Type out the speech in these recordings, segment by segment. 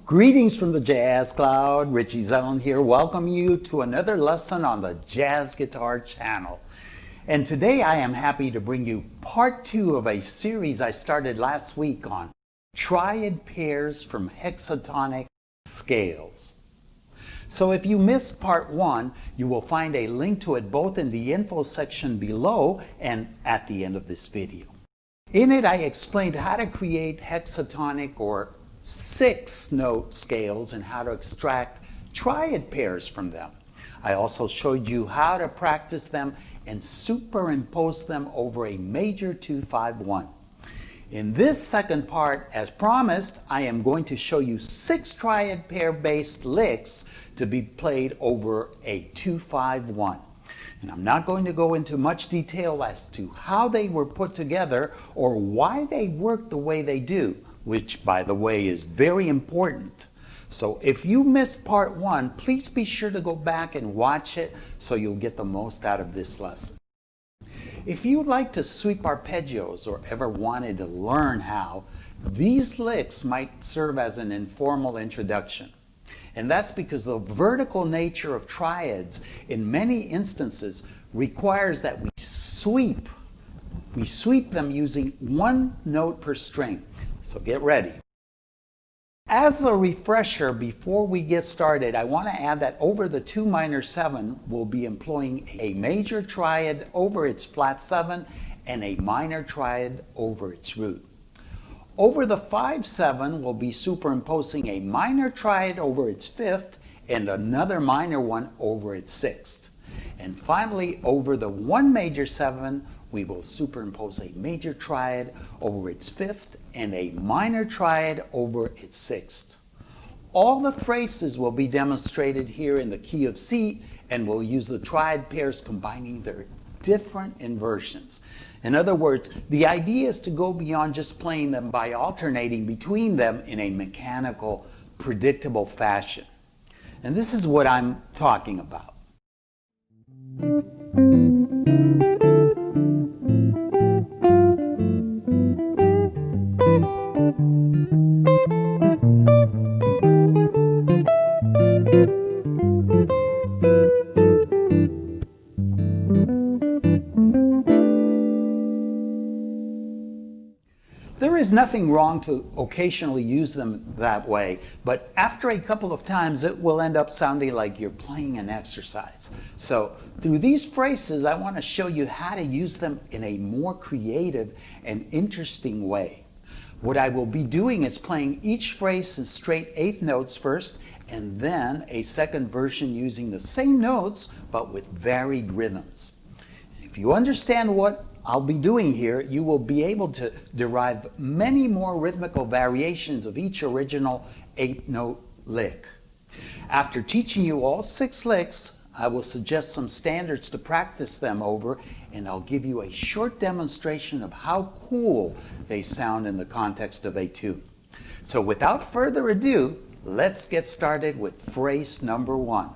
Greetings from the Jazz Cloud. Richie Zellon here. Welcome you to another lesson on the Jazz Guitar channel. And today I am happy to bring you part 2 of a series I started last week on Triad Pairs from Hexatonic Scales. So if you missed part 1, you will find a link to it both in the info section below and at the end of this video. In it I explained how to create hexatonic or 6-note scales and how to extract triad pairs from them. I also showed you how to practice them and superimpose them over a major 2-5-1. In this second part, as promised, I am going to show you 6 triad pair based licks to be played over a 2-5-1. And I'm not going to go into much detail as to how they were put together or why they work the way they do, which, by the way, is very important. So if you missed part 1, please be sure to go back and watch it so you'll get the most out of this lesson. If you'd like to sweep arpeggios or ever wanted to learn how, these licks might serve as an informal introduction. And that's because the vertical nature of triads in many instances requires that we sweep them using 1 note per string. So get ready. As a refresher, before we get started, I want to add that over the 2 minor 7, we'll be employing a major triad over its flat 7 and a minor triad over its root. Over the 5-7, we'll be superimposing a minor triad over its 5th and another minor one over its 6th. And finally, over the 1 major 7, we will superimpose a major triad over its 5th and a minor triad over its 6th. All the phrases will be demonstrated here in the key of C, and we'll use the triad pairs combining their different inversions. In other words, the idea is to go beyond just playing them by alternating between them in a mechanical, predictable fashion. And this is what I'm talking about. There is nothing wrong to occasionally use them that way, but after a couple of times it will end up sounding like you're playing an exercise. So through these phrases, I want to show you how to use them in a more creative and interesting way. What I will be doing is playing each phrase in straight 8th notes first, and then a second version using the same notes but with varied rhythms. If you understand what I'll be doing here, you will be able to derive many more rhythmical variations of each original 8-note lick. After teaching you all 6 licks, I will suggest some standards to practice them over, and I'll give you a short demonstration of how cool they sound in the context of a tune. So without further ado, let's get started with phrase number 1.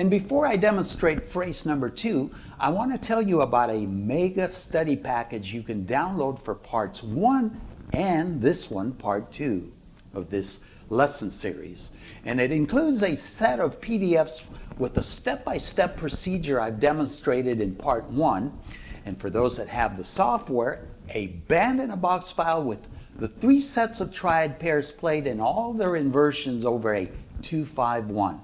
And before I demonstrate phrase number 2, I want to tell you about a mega study package you can download for parts 1 and this one, part 2 of this lesson series. And it includes a set of PDFs with the step-by-step procedure I've demonstrated in part 1. And for those that have the software, a band-in-a-box file with the 3 sets of triad pairs played in all their inversions over a 2-5-1.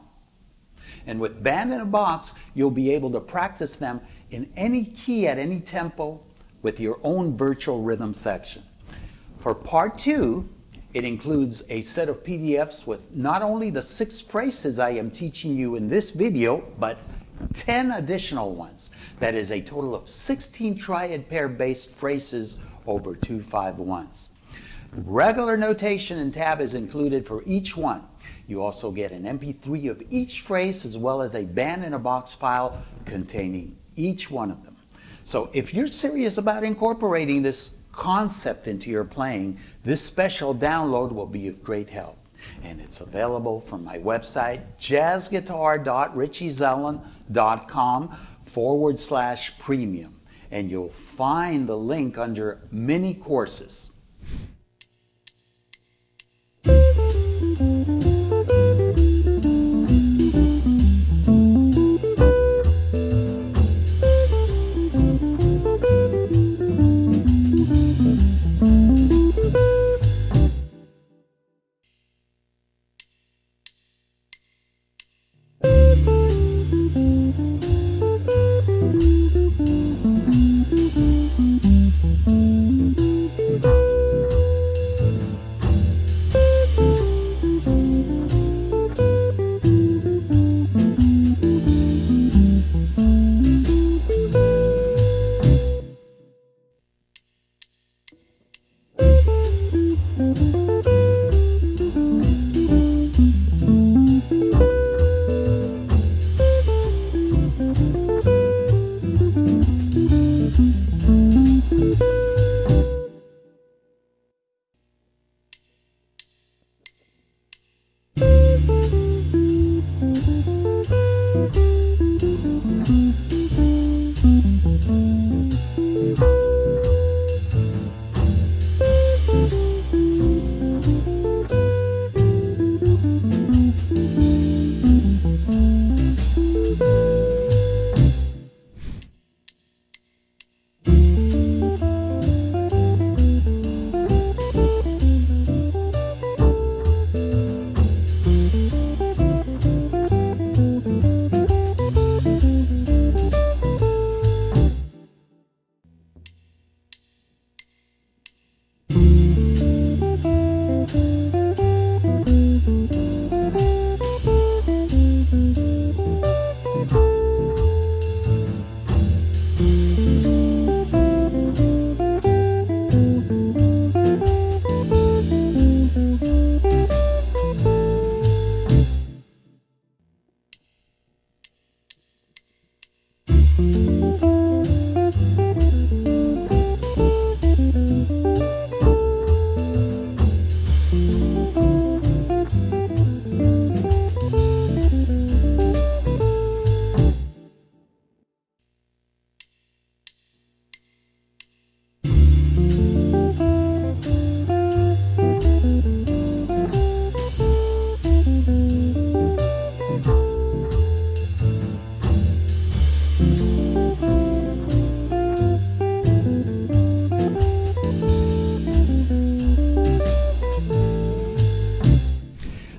And with band-in-a-box, you'll be able to practice them in any key at any tempo with your own virtual rhythm section. For part 2, it includes a set of PDFs with not only the 6 phrases I am teaching you in this video, but 10 additional ones. That is a total of 16 triad pair based phrases over 2-5-1s. Regular notation and tab is included for each one. You also get an MP3 of each phrase as well as a band-in-a-box file containing each one of them. So if you're serious about incorporating this concept into your playing, this special download will be of great help. And it's available from my website, jazzguitar.richiezellon.com/premium. And you'll find the link under mini courses.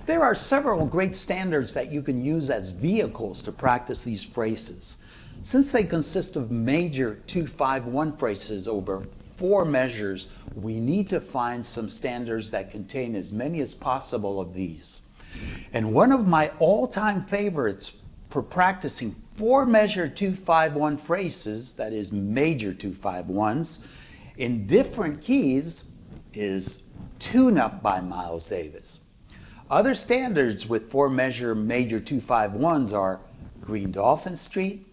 There are several great standards that you can use as vehicles to practice these phrases. Since they consist of major 2-5-1 phrases over 4 measures, we need to find some standards that contain as many as possible of these. And one of my all-time favorites for practicing 4-measure 2-5-1 phrases, that is major 2-5-1s, in different keys is Tune Up by Miles Davis. Other standards with 4-measure major 2-5-1s are Green Dolphin Street,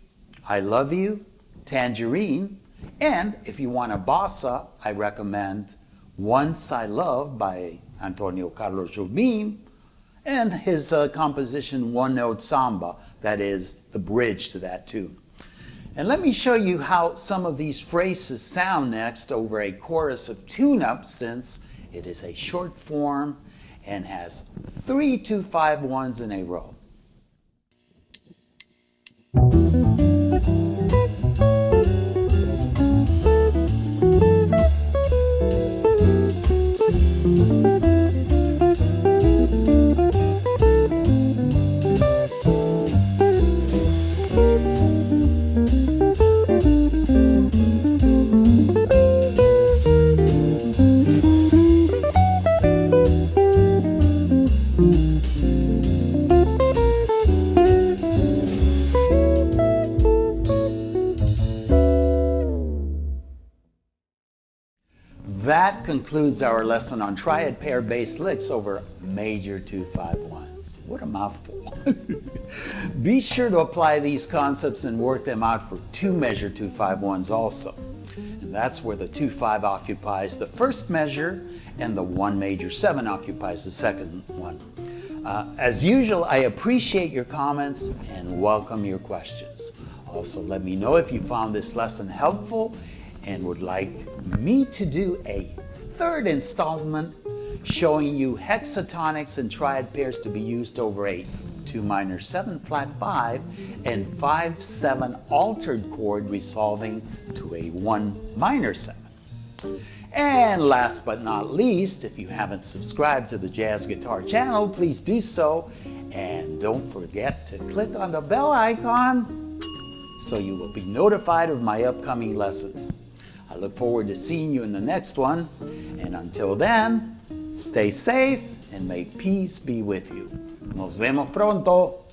I Love You, Tangerine, and if you want a bossa, I recommend Once I Love by Antonio Carlos Jobim, and his composition One Note Samba, that is the bridge to that tune. And let me show you how some of these phrases sound next over a chorus of tune-up, since it is a short form and has 3 2-5-1s in a row. That concludes our lesson on triad pair bass licks over major 2-5-1s. What a mouthful. Be sure to apply these concepts and work them out for 2 measure 2-5-1s also. And that's where the 2-5 occupies the first measure and the 1 major 7 occupies the second one. As usual, I appreciate your comments and welcome your questions. Also, let me know if you found this lesson helpful and would like me to do a 3rd installment showing you hexatonics and triad pairs to be used over a 2 minor 7 flat 5 and 5-7 altered chord resolving to a 1 minor 7. And last but not least, if you haven't subscribed to the Jazz Guitar channel, please do so, and don't forget to click on the bell icon so you will be notified of my upcoming lessons. I look forward to seeing you in the next one, and until then, stay safe and may peace be with you. Nos vemos pronto.